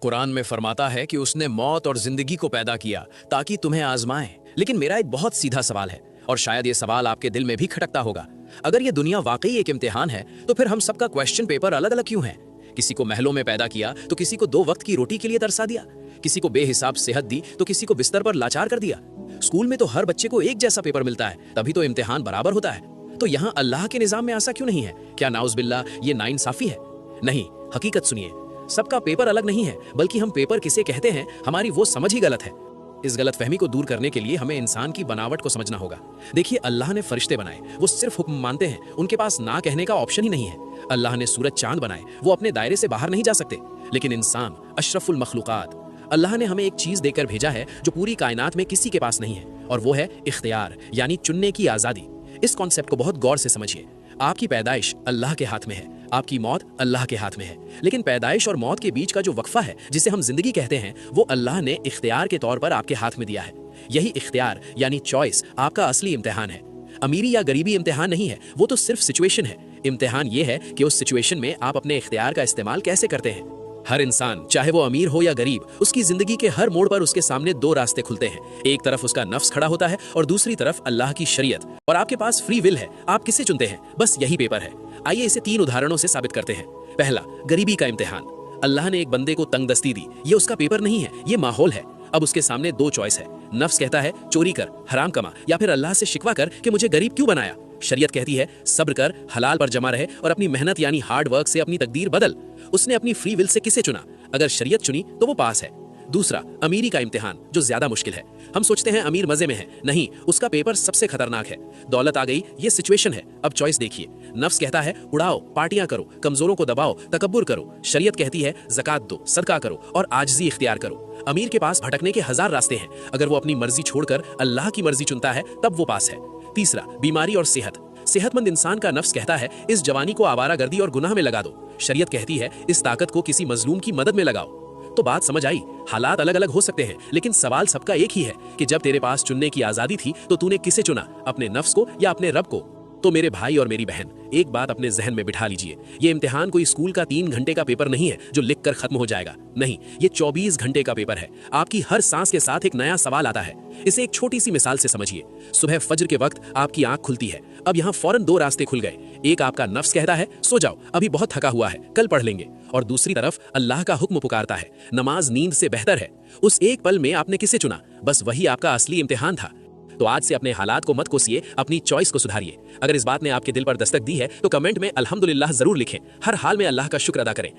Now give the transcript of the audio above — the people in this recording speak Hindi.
कुरान में फरमाता है कि उसने मौत और जिंदगी को पैदा किया ताकि तुम्हें आजमाए। लेकिन मेरा एक बहुत सीधा सवाल है, और शायद ये सवाल आपके दिल में भी खटकता होगा। अगर ये दुनिया वाकई एक इम्तिहान है, तो फिर हम सबका क्वेश्चन पेपर अलग अलग क्यों है? किसी को महलों में पैदा किया तो किसी को 2 वक्त की रोटी के लिए तरसा दिया, किसी को बेहिसाब सेहत दी तो किसी को बिस्तर पर लाचार कर दिया। स्कूल में तो हर बच्चे को एक जैसा पेपर मिलता है, तभी तो इम्तिहान बराबर होता है। तो यहाँ अल्लाह के निजाम में ऐसा क्यों नहीं है? क्या नाउज़ुबिल्लाह ये नाइंसाफी है? नहीं, हकीकत सुनिए, सबका पेपर अलग नहीं है, बल्कि हम पेपर किसे कहते हैं, हमारी वो समझ ही गलत है। इस गलतफहमी को दूर करने के लिए हमें इंसान की बनावट को समझना होगा। देखिए, अल्लाह ने फरिश्ते बनाए, वो सिर्फ हुक्म मानते हैं, उनके पास ना कहने का ऑप्शन ही नहीं है। अल्लाह ने सूरज चांद बनाए, वो अपने दायरे से बाहर नहीं जा सकते। लेकिन इंसान अशरफुल मखलूकात, अल्लाह ने हमें एक चीज देकर भेजा है जो पूरी कायनात में किसी के पास नहीं है, और वो है इख्तियार, यानी चुनने की आजादी। इस कॉन्सेप्ट को बहुत गौर से समझिए। आपकी पैदाइश अल्लाह के हाथ में है, आपकी मौत अल्लाह के हाथ में है। लेकिन पैदाइश और मौत के बीच का जो वक्फा है, जिसे हम जिंदगी कहते हैं, वो अल्लाह ने इख्तियार के तौर पर आपके हाथ में दिया है। यही इख्तियार यानी चॉइस आपका असली इम्तिहान है। अमीरी या गरीबी इम्तिहान नहीं है, वो तो सिर्फ सिचुएशन है। इम्तिहान ये है कि उस सिचुएशन में आप अपने इख्तियार का इस्तेमाल कैसे करते हैं। हर इंसान, चाहे वो अमीर हो या गरीब, उसकी जिंदगी के हर मोड़ पर उसके सामने 2 रास्ते खुलते हैं। एक तरफ उसका नफ्स खड़ा होता है और दूसरी तरफ अल्लाह की शरीयत। और आपके पास फ्री विल है, आप किसे चुनते हैं, बस यही पेपर है। आइए इसे 3 उदाहरणों से साबित करते हैं। पहला, गरीबी का इम्तिहान। अल्लाह ने एक बंदे को तंगदस्ती दी, ये उसका पेपर नहीं है, ये माहौल है। अब उसके सामने 2 चॉइस है। नफ्स कहता है चोरी कर, हराम कमा, या फिर अल्लाह से शिकवा कर कि मुझे गरीब क्यों बनाया। शरीयत कहती है सब्र कर, हलाल पर जमा रहे और अपनी मेहनत यानी हार्ड वर्क से अपनी तकदीर बदल। उसने अपनी फ्री विल से किसे चुना? अगर शरीयत चुनी तो वो पास है। दूसरा, अमीरी का इम्तिहान, जो ज्यादा मुश्किल है। हम सोचते हैं अमीर मजे में है, नहीं, उसका पेपर सबसे खतरनाक है। दौलत आ गई, ये सिचुएशन है। अब चॉइस देखिए। नफ्स कहता है उड़ाओ, पार्टियां करो, कमजोरों को दबाओ, तकब्बुर करो। शरीयत कहती है ज़कात दो, सदका करो और आजिज़ी इख्तियार करो। अमीर के पास भटकने के 1000 रास्ते हैं। अगर वो अपनी मर्जी छोड़कर अल्लाह की मर्जी चुनता है, तब वो पास है। तीसरा, बीमारी और सेहत। सेहतमंद इंसान का नफ्स कहता है इस जवानी को आवारागर्दी और गुनाह में लगा दो। शरीयत कहती है इस ताकत को किसी मजलूम की मदद में लगाओ। तो बात समझ आई। हालात अलग अलग हो सकते हैं, लेकिन सवाल सबका एक ही है कि जब तेरे पास चुनने की आजादी थी तो तूने किसे चुना, अपने नफ्स को या अपने रब को? तो मेरे भाई और मेरी बहन, एक बात अपने जहन में बिठा लीजिए, ये इम्तिहान कोई स्कूल का 3 घंटे का पेपर नहीं है जो लिख कर खत्म हो जाएगा। नहीं, ये 24 घंटे का पेपर है। आपकी हर सांस के साथ एक नया सवाल आता है। इसे एक छोटी सी मिसाल से समझिए। सुबह फज्र के वक्त आपकी आंख खुलती है। अब यहाँ फौरन 2 रास्ते खुल गए। एक, आपका नफ्स कहता है सो जाओ, अभी बहुत थका हुआ है, कल पढ़ लेंगे। और दूसरी तरफ अल्लाह का हुक्म पुकारता है, नमाज नींद से बेहतर है। उस एक पल में आपने किसे चुना? बस वही आपका असली इम्तिहान था। तो आज से अपने हालात को मत कोसिए, अपनी चॉइस को सुधारिए। अगर इस बात ने आपके दिल पर दस्तक दी है तो कमेंट में अल्हम्दुलिल्लाह जरूर लिखें। हर हाल में अल्लाह का शुक्र अदा करें।